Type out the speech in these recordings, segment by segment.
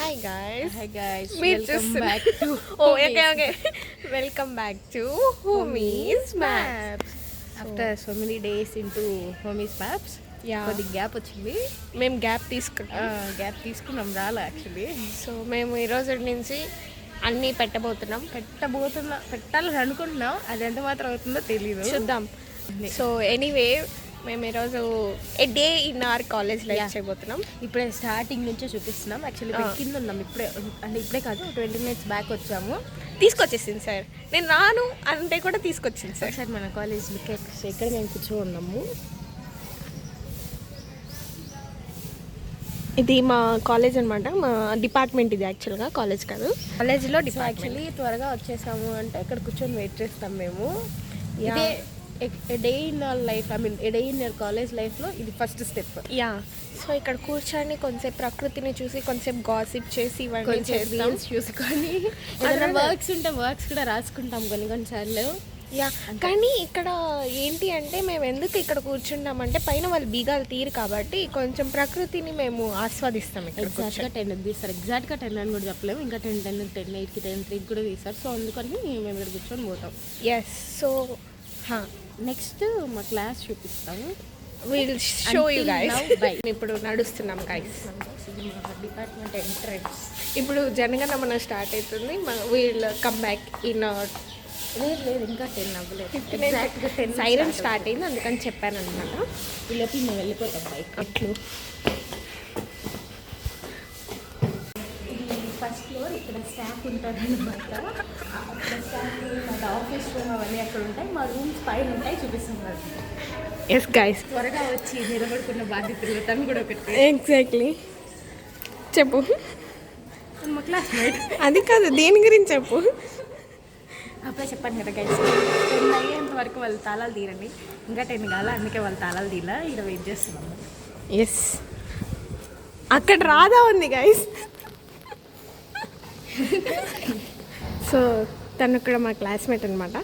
Hi guys. Hi guys, Meet welcome us. back to Oh, Homies okay. Welcome back to Homies Maps. After so many days into Homies Maps, Yeah. the gap వచ్చింది. మేము gap తీసుకున్నాం. Gap తీసుకున్నాం రాలే actually. So మేము ఈ రోజు నుంచి అన్నీ పెట్టబోతున్నాం. పెట్టాలని అనుకుంటున్నాం, అది ఎంత మాత్రం అవుతుందో తెలియదు, చూద్దాం. సో ఎనీవే మేము ఈరోజు a day in our college life చేయబోతున్నాం. ఇప్పుడే స్టార్టింగ్ నుంచే చూపిస్తున్నాం. యాక్చువల్లీ కింద ఉన్నాం ఇప్పుడే కాదు 20 minutes బ్యాక్ వచ్చాము. తీసుకొచ్చేసింది సార్, నేను రాను అంటే కూడా తీసుకొచ్చింది సార్. సార్ మన కాలేజ్ ఇక్కడ మేము కూర్చో ఉన్నాము. ఇది మా కాలేజ్ అనమాట, మా డిపార్ట్మెంట్. ఇది యాక్చువల్గా కాలేజ్ కాదు, కాలేజ్లో యాక్చువల్లీ త్వరగా వచ్చేసాము అంటే ఇక్కడ కూర్చొని వెయిట్ చేస్తాం మేము. ఇదే day in our life, day in our college లైఫ్లో ఇది ఫస్ట్ స్టెప్. యా, సో ఇక్కడ కూర్చొని కొంచెంసేపు ప్రకృతిని చూసి కొంచెంసేపు గాసిప్ చేసి ఇవన్నీ రీల్స్ చూసుకొని ఏదైనా వర్క్స్ ఉంటే వర్క్స్ కూడా రాసుకుంటాం కొన్నిసార్లు. యా, కానీ ఇక్కడ ఏంటి అంటే మేము ఎందుకు ఇక్కడ కూర్చుంటామంటే పైన వాళ్ళు బీగాలు తీరు కాబట్టి కొంచెం ప్రకృతిని మేము ఆస్వాదిస్తాం. ఎగ్జాక్ట్గా 10 తీస్తారు, ఎగ్జాక్ట్గా 10 అని కూడా చెప్పలేము. ఇంకా 10:8కి 10:3కి కూడా తీస్తారు. సో అందుకని మేము ఇక్కడ కూర్చొని పోతాం. ఎస్, సో నెక్స్ట్ మా క్లాస్ చూపిస్తాము. Will show you guys. ఇప్పుడు నడుస్తున్నాం గైస్. Department entrance. ఇప్పుడు జనగణమన స్టార్ట్ అవుతుంది. వీల్ కమ్ బ్యాక్ ఇన్ లేదు ఇంకా 10 అవ్వలేదు. సైరన్ స్టార్ట్ అయింది, అందుకని చెప్పాను అనమాట. వీళ్ళకి మేము వెళ్ళిపోతాం బైక్ అట్లు. ఫస్ట్ ఫ్లోర్, ఇక్కడ స్టాఫ్ ఉంటారు అనమాట. అక్కడ స్టాఫ్ ఆఫీస్ రూమ్ అవన్నీ అక్కడ ఉంటాయి. మా రూమ్స్ పైన ఉంటాయి, చూపిస్తున్నారు. ఎస్ గైస్, త్వరగా వచ్చి నిలబడుకున్న బాధ్యతలు తను కూడా ఒకటి. ఎగ్జాక్ట్లీ, చెప్పు. మా క్లాస్మేట్. అది కాదు, దేని గురించి చెప్పు. అప్పుడే చెప్పాను కదా గైస్, 10 అయ్యేంత వరకు వాళ్ళు తాళాలు తీరండి. ఇంకా 10 కాల, అందుకే వాళ్ళు తాళాలు తీలా. ఇక్కడ వెయిట్ చేస్తున్నాము. ఎస్, అక్కడ రాధా ఉంది గైస్. సో తను ఇక్కడ మా క్లాస్మేట్ అనమాట.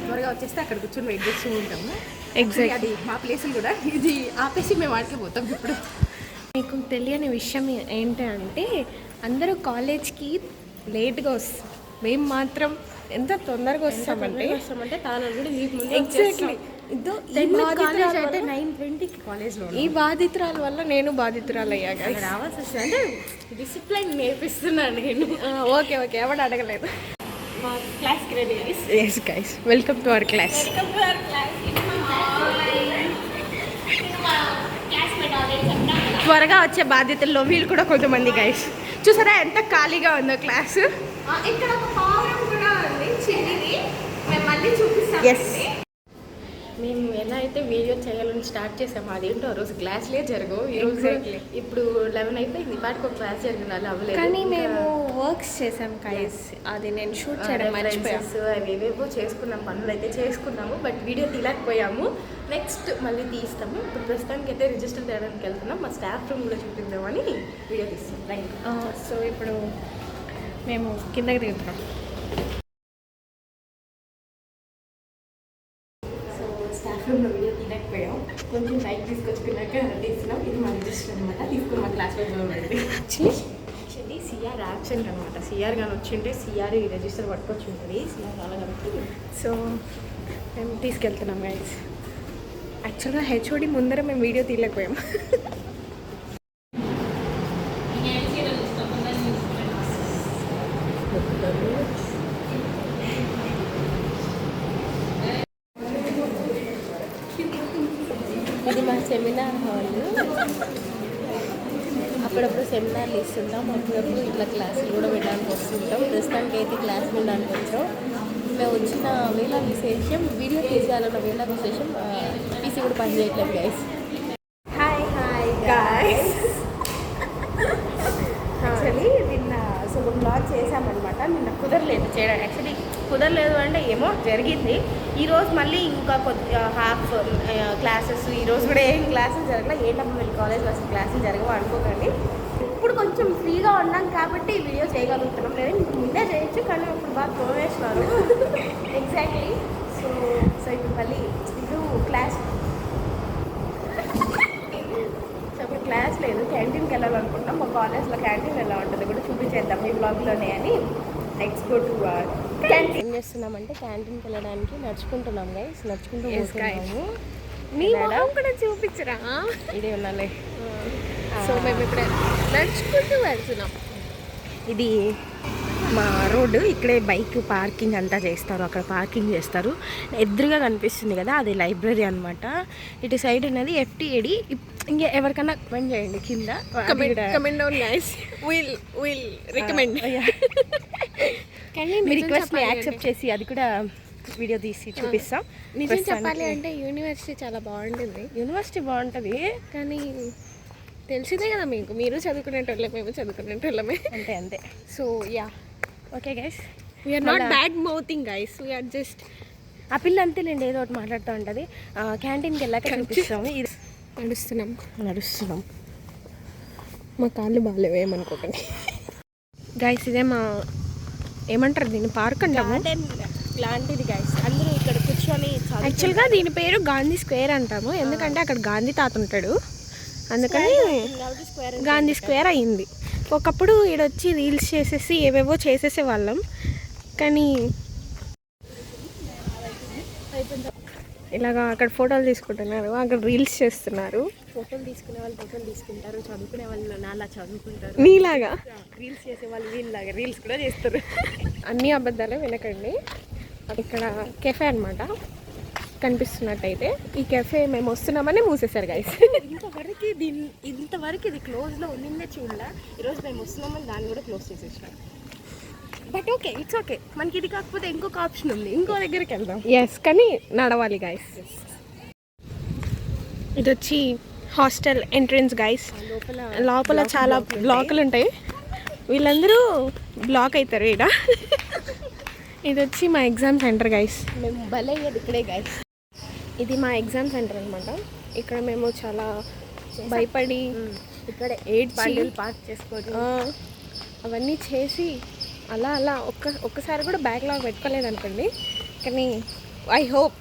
త్వరగా వచ్చేస్తే అక్కడ కూర్చొని వెయిట్ చేస్తూ ఉంటాము. ఎగ్జాక్ట్, అది మా ప్లేసులు కూడా ఇది ఆపేసి మేము వాటికి పోతాం. ఇప్పుడు మీకు తెలియని విషయం ఏంటి అంటే అందరూ కాలేజ్కి లేట్గా వస్తాం, మేము మాత్రం ఎంత తొందరగా వస్తామంటే తాళాలు కూడా ఎగ్జాక్ట్లీ. కాలేజ్ అయితే 9:20కి కాలేజ్లో. ఈ బాధితురాల వల్ల నేను బాధితురాలు అయ్యాక రావాల్సి వస్తుంది. అంటే డిసిప్లైన్ నేర్పిస్తున్నాను నేను. ఓకే ఓకే, ఎవడు అడగలేదు. మా క్లాస్కి ready guys. Yes guys, welcome to our class. త్వరగా వచ్చే బాధ్యతల్లో వీళ్ళు కూడా కొంతమంది గైస్. చూసారా ఎంత ఖాళీగా ఉందో క్లాస్. ఇక్కడ ఒక పావురం కూడా ఉంది చిన్నది, మేము మళ్ళీ చూపిస్తాం. ఎస్, మేము ఎలా అయితే వీడియో చేయాలని స్టార్ట్ చేసాము అదేంటో ఆ రోజు క్లాస్లే జరగవు. ఈరోజు ఇప్పుడు 11 అయిపోయింది, పాటికి ఒక క్లాస్ జరిగింది, అలా అవ్వలేదు. కానీ మేము వర్క్స్ చేసాం గైస్, అది నేను షూట్ చేయడం మర్చిపోయాను. అవి ఏవేవో చేసుకున్నాం, పనులు అయితే చేసుకున్నాము, బట్ వీడియో తీయలేకపోయాము. నెక్స్ట్ మళ్ళీ తీస్తాము. ఇప్పుడు ప్రస్తుతానికి అయితే రిజిస్టర్ చేయడానికి వెళ్తున్నాం. మా స్టాఫ్ రూమ్ కూడా చూపిద్దామని వీడియో తీస్తాం. రైట్. సో ఇప్పుడు మేము కిందకి దిగుతున్నాం. స్టాఫ్ రూమ్లో వీడియో తీయలేకపోయాం, కొంచెం టైం తీసుకొచ్చుకున్నాక తీస్తున్నాం. ఇది మా రిజిస్టర్ అనమాట, తీసుకుని మా క్లాస్లో పోయింది. యాక్చువల్లీ సిఆర్ యాబ్సెంట్ అనమాట. సిఆర్ కానీ వచ్చింటే సిఆర్ ఈ రిజిస్టర్ పట్టుకొచ్చి ఉంటుంది. సిఆర్ చాలా కాబట్టి సో మేము తీసుకెళ్తున్నాం గైస్. యాక్చువల్గా హెచ్ఓడి ముందర మేము వీడియో తీయలేకపోయాం. ఇది మా సెమినార్ హాల్. అప్పుడప్పుడు సెమినార్లు ఇస్తుంటాం, అప్పుడప్పుడు ఇట్లా క్లాసులు కూడా వినడానికి వస్తుంటాం. ప్రస్తుతానికి అయితే క్లాస్ వినడానికి వచ్చాం. మేము వచ్చిన వేళ విశేషం, వీడియో తీసేయాలన్న వేళ విశేషం, పీసీ కూడా పని చేయట్లేదు గైస్. Hi guys. యాక్చువల్లీ నిన్న బ్లాగ్ చేసామన్నమాట. నిన్న కుదరలేదు చేయడం. యాక్చువల్లీ కుదరలేదు అంటే ఏమో జరిగింది. ఈరోజు మళ్ళీ ఇంకా హాఫ్ క్లాసెస్, ఈరోజు కూడా ఏం క్లాసెస్ జరగలేదు. ఏంటమ్మా వెళ్ళి కాలేజ్లో అసలు క్లాసులు జరగవు అనుకోకండి. ఇప్పుడు కొంచెం ఫ్రీగా ఉన్నాం కాబట్టి వీడియో చేయగలుగుతున్నాం. లేదా మీకు ముందే చేయొచ్చు, కానీ ఇప్పుడు బాగా తోవేసినారు. ఎగ్జాక్ట్లీ. సో ఇప్పుడు మళ్ళీ ఇప్పుడు క్లాస్ చూపించలేదు. క్యాంటీన్కి వెళ్ళాలనుకుంటున్నాం. మా కాలేజ్లో క్యాంటీన్ ఎలా ఉంటుంది కూడా చూపించేద్దాం ఈ బ్లాగ్లోనే అని. Next go to canteen. ఏం చేస్తున్నామంటే క్యాంటీన్కి వెళ్ళడానికి నడుచుకుంటున్నాం గైస్. నడుచుకుంటూ పోతున్నాము. మీ మొహం కూడా చూపించరా? ఇదే ఉన్నాలే. సో మేము ఇప్పుడు నడుచుకుంటూ వెళ్తున్నాం. ఇది మా రోడ్డు. ఇక్కడే బైక్ పార్కింగ్ అంతా చేస్తారు. అక్కడ పార్కింగ్ చేస్తారు. ఎదురుగా కనిపిస్తుంది కదా, అది లైబ్రరీ అనమాట. ఇటు సైడ్ అనేది FTAD. ఇంకా ఎవరికైనా కమెంట్ చేయండి కింద. Comment down guys. Will recommend. కానీ మీ రిక్వెస్ట్ని యాక్సెప్ట్ చేసి అది కూడా వీడియో తీసి చూపిస్తాం. నిజం చెప్పాలి అంటే యూనివర్సిటీ చాలా బాగుంటుంది. యూనివర్సిటీ బాగుంటుంది కానీ తెలిసిందే కదా మీకు, మీరు చదువుకునేటోళ్ళే, మేము చదువుకునేటోళ్ళమే. అంతే అంతే. So yeah, okay guys, we're not bad mouthing guys, we're just. ఆ పిల్ల అంతేలేండి, ఏదో ఒకటి మాట్లాడుతూ ఉంటుంది. క్యాంటీన్కి వెళ్ళాక చూపిస్తాము. ఇది నడుస్తున్నాం. మా కాళ్ళు బాగాలేవు ఏమనుకోకండి గైస్. ఇదే మా ఏమంటారు దీన్ని, పార్క్ అంటాము లాంటిది గైస్. అందరూ ఇక్కడ కూర్చొని యాక్చువల్గా దీని పేరు గాంధీ స్క్వేర్ అంటాము, ఎందుకంటే అక్కడ గాంధీ తాత ఉంటాడు, అందుకని గాంధీ స్క్వేర్ అయ్యింది. ఒకప్పుడు ఈడొచ్చి రీల్స్ చేసేసి ఏవేవో చేసేసే వాళ్ళం, కానీ ఇలాగా అక్కడ ఫోటోలు తీసుకుంటున్నారు, అక్కడ రీల్స్ చేస్తున్నారు. ఫోటోలు తీసుకునే వాళ్ళు ఫోటోలు తీసుకుంటారు, చదువుకునే వాళ్ళు నాలా చదువుకుంటారు, నీలాగా రీల్స్ చేసే వాళ్ళు వీళ్ళలాగా రీల్స్ కూడా చేస్తారు. అన్ని అబద్ధాలే వినకండి. ఇక్కడ కెఫే అనమాట కనిపిస్తున్నట్టయితే. ఈ కెఫే మేము వస్తున్నామని మూసేశారు గైస్. ఇంతవరకు ఇది క్లోజ్లో ఉండిందే చూడలే. ఈరోజు మేము వస్తున్నామని దాన్ని కూడా క్లోజ్ చేసేసాం. But okay, it's okay. మనకి ఇది కాకపోతే ఇంకొక ఆప్షన్ ఉంది, ఇంకో దగ్గరికి వెళ్దాం. ఎస్, కానీ నడవాలి గైస్. ఇది వచ్చి హాస్టల్ ఎంట్రన్స్ గైస్. లోపల చాలా బ్లాకులు ఉంటాయి, వీళ్ళందరూ బ్లాక్ అవుతారు ఇక్కడ. ఇది వచ్చి మా ఎగ్జామ్ సెంటర్ గైస్. మేము భలే ఇక్కడే గైస్. ఇది మా ఎగ్జామ్ సెంటర్ అనమాట. ఇక్కడ మేము చాలా భయపడి ఇక్కడే 8 బండిలు పార్క్ చేసుకొని అవన్నీ చేసి అలా ఒక్కసారి కూడా బ్యాక్లాగ్ పెట్టుకోలేదు అనుకోండి. కానీ ఐ హోప్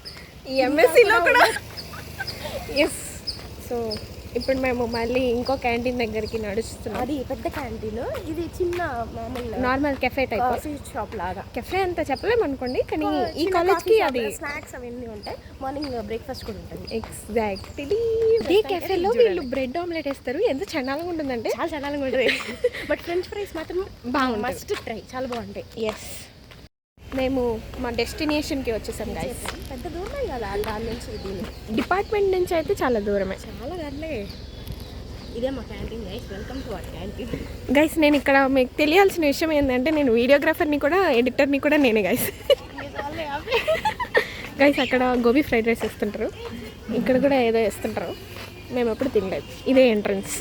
ఈ MScలో కూడా ఎస్. సో ఇప్పుడు మేము మళ్ళీ ఇంకో క్యాంటీన్ దగ్గరికి నడుస్తున్నాం. అది పెద్ద క్యాంటీన్, ఇది చిన్న మామూలు normal cafe type coffee shop లాగా. కెఫే అంత చెప్పలేము అనుకోండి, కానీ ఈ కాలేజ్కి అది స్నాక్స్ అవన్నీ ఉంటాయి. మార్నింగ్ బ్రేక్ఫాస్ట్ కూడా ఉంటుంది. ఎగ్జాక్ట్లీ. ఈ కెఫేలో వీళ్ళు బ్రెడ్ ఆమ్లెట్ వేస్తారు, ఎంత చండాలంగా ఉంటుందంటే చాలా చండాలంగా ఉంటుంది. బట్ ఫ్రెంచ్ ఫ్రైస్ మాత్రం బాగుంది, మస్ట్ ట్రై, చాలా బాగుంటాయి. ఎస్. మేము మా డెస్టినేషన్కి వచ్చేసాం గైస్. పెద్ద దూరమే కదా దాని నుంచి, దీని డిపార్ట్మెంట్ నుంచి అయితే చాలా దూరమే. చాలా గర్లే. ఇదే మా canteen guys. Welcome to hour canteen guys. నేను ఇక్కడ మీకు తెలియాల్సిన విషయం ఏంటంటే నేను వీడియోగ్రాఫర్ని కూడా ఎడిటర్ని కూడా నేనే గైస్. గైస్ అక్కడ గోబీ ఫ్రైడ్ రైస్ వేస్తుంటారు, ఇక్కడ కూడా ఏదో వేస్తుంటారు, మేము ఎప్పుడు తినలేదు. ఇదే ఎంట్రన్స్.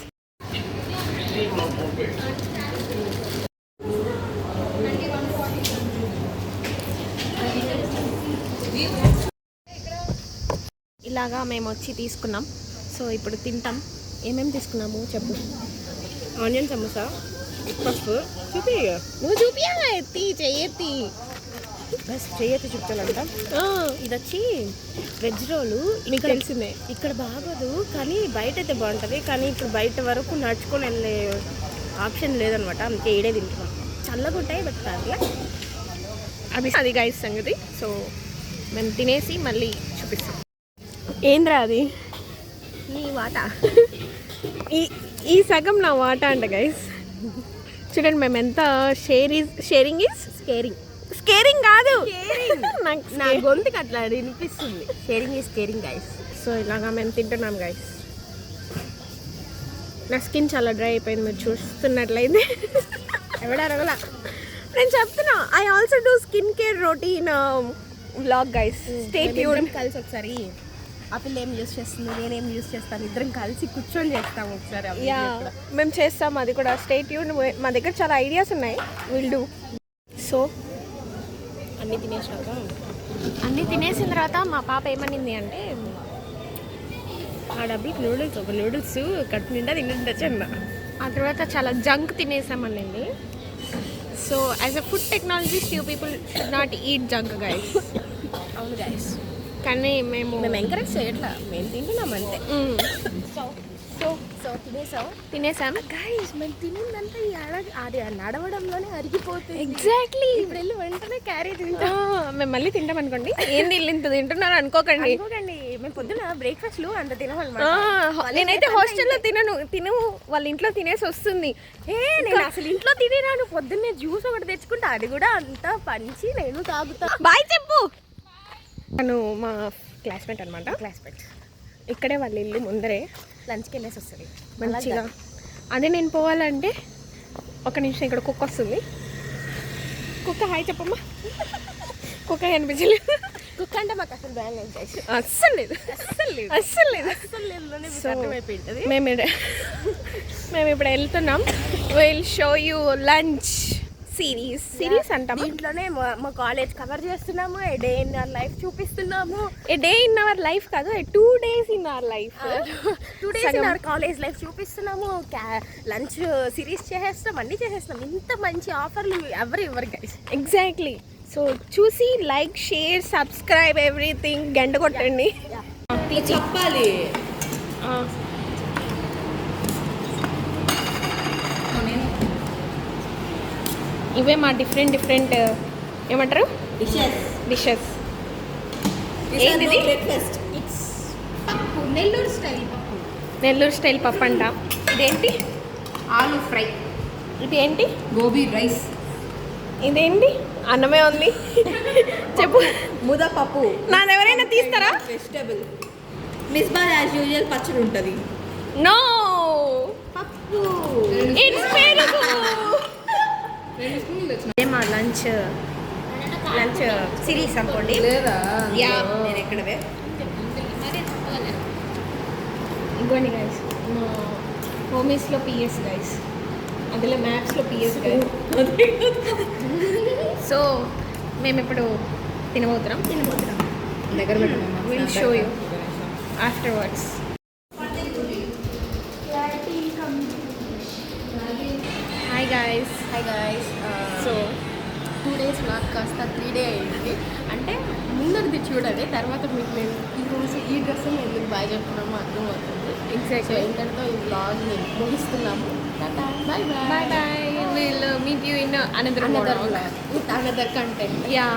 ఇలాగా మేము వచ్చి తీసుకున్నాం. సో ఇప్పుడు తింటాం. ఏమేమి తీసుకున్నాము చెప్పు. ఆనియన్ సమోసా, పఫ్ చూపి, నువ్వు చూపియా, ఎత్తి చెయ్యెత్తి బస్ చెయ్యతి చూపుతానంట. ఇది వచ్చి వెజ్ రోలు. మీకు తెలిసిందే ఇక్కడ బాగోదు, కానీ బయట అయితే బాగుంటుంది. కానీ ఇప్పుడు బయట వరకు నడుచుకొని వెళ్ళే ఆప్షన్ లేదనమాట, అందుకే ఈడే తింటున్నాం. చల్లగా ఉంటాయి బట్ అట్లా అది గైస్ సంగతి. సో మేము తినేసి మళ్ళీ చూపిస్తాం. ఏంద్రా అది నీ వాట. ఈ సగం నా వాట అంట గైస్. చూడండి మేము ఎంత షేరింగ్ ఈజ్ స్కేరింగ్ కాదు, నా గొంతుకి అట్లా వినిపిస్తుంది. Sharing is caring guys. So ఇలాగా మేము తింటున్నాం గైస్. నా స్కిన్ చాలా డ్రై అయిపోయింది, మీరు చూస్తున్నట్లయితే. ఎవడా రగలా నేను చెప్తున్నా, I also do skin care routine vlog guys. Stay tuned. కలిసి ఒకసారి ఆ పిల్ల ఏం యూస్ చేస్తుంది, నేనేం యూస్ చేస్తాను, ఇద్దరం కలిసి కూర్చొని చేస్తాము ఒకసారి. యా, మేము చేస్తాం అది కూడా. Stay tuned. మా దగ్గర చాలా ఐడియాస్ ఉన్నాయి, విల్ డూ. సో అన్నీ తినేసిన తర్వాత మా పాప ఏమనింది అంటే, ఆ డబ్బులకి నూడిల్స్, ఒక నూడిల్స్ కట్టు నిండా తింటుండొచ్చు అన్న. ఆ తర్వాత చాలా జంక్ తినేసామనింది. So as a food technologist you people should not eat junk guys. అవును గైస్. కానీ మేము మేము ఎంకరేజ్ చేయట్లా, మేము తింటున్నాం అంతే. సో తినేసాం. గైస్ మేము తినిందంతా ఈ అది నడవడంలోనే అరిగిపోతుంది. ఎగ్జాక్ట్లీ. ఇప్పుడు వెళ్ళి వెంటనే క్యారీ తింటాం. మేము మళ్ళీ తింటాం అనుకోండి. ఏంది వీళ్ళు ఇంత తింటున్నారు అనుకోకండి. మేము పొద్దున బ్రేక్ఫాస్ట్లు అంత తినమన్నమాట. నేనైతే హాస్టల్లో తిను వాళ్ళ ఇంట్లో తినేసి వస్తుంది. నేను అసలు ఇంట్లో తినేరాను. పొద్దున్నే జ్యూస్ ఒకటి తెచ్చుకుంటా, అది కూడా అంతా పంచి నేను తాగుతా. బాయ్ చెప్పు. తను మా క్లాస్మేట్ అనమాట. క్లాస్మేట్ ఇక్కడే వాళ్ళ ఇల్లు ముందరే. లంచ్కి వెళ్ళేసి వస్తుంది మంచిగా. అదే నేను పోవాలంటే ఒక నిమిషం, ఇక్కడ కుక్క వస్తుంది. కుక్క హాయ్ చెప్పమ్మా. కుక్క కనిపించలేదు. కుక్క అంటే మాకు అసలు భయం లేదు. అస్సలు లేదు, అస్సలు లేదు. మేము ఇప్పుడు వెళ్తున్నాం. Will show you lunch series అంటాం. దీంట్లోనే మా కాలేజ్ కవర్ చేస్తున్నాము. ఏ డే ఇన్ అవర్ లైఫ్ చూపిస్తున్నాము. ఏ డే ఇన్ అవర్ లైఫ్ కాదు, 2 days in our life. 2 days in our college life చూపిస్తున్నాము. లంచ్ సిరీస్ చేసేస్తాం, అన్నీ చేసేస్తాం. ఇంత మంచి ఆఫర్లు ఎవరు ఇవ్వరు గైస్. ఎగ్జాక్ట్లీ. సో చూసి లైక్, షేర్, సబ్స్క్రైబ్ ఎవ్రీథింగ్ గంట కొట్టండి. చెప్పాలి. ఇవే మా డిఫరెంట్ ఏమంటారు డిషెస్. ఏంటిది? నెల్లూరు స్టైల్ పప్పు అంట. ఇదేంటి? ఆలూ ఫ్రై. ఇదేంటి? గోబీ రైస్. ఇదేంటి? అన్నమే ఉంది. చెప్పు. ముద్దపప్పు. నాది ఎవరైనా తీస్తారా? వెజిటబుల్. మిస్బా యాజ్ యూజువల్ పచ్చడి ఉంటుంది. నో, పప్పు. ఇట్స్ పెరుగు. మా లంచ్ సిరీస్ అనుకోండి. యా, నేను ఎక్కడవే ఇంకోండి గైస్, మా హోమీస్లో పిఎస్ గైస్, అందులో మ్యాప్స్లో పిఎస్ గైస్. సో మేము ఇప్పుడు తినబోతున్నాం. దగ్గర will show you afterwards. Hi guys. So 2 days నాకు కాస్త 3 day అయింది. అంటే ముందరిది చూడండి, తర్వాత మీకు మేము ఈరోజు ఈ డ్రెస్ ఎందుకు బాగా చెప్తున్నామో అర్థమవుతుంది. ఎగ్జాక్ట్లీ. ఇంతటితో ఈ వ్లాగ్ని ముగిస్తున్నాము. Bye Bye bye. We'll meet you in another vlog with another content. Yeah.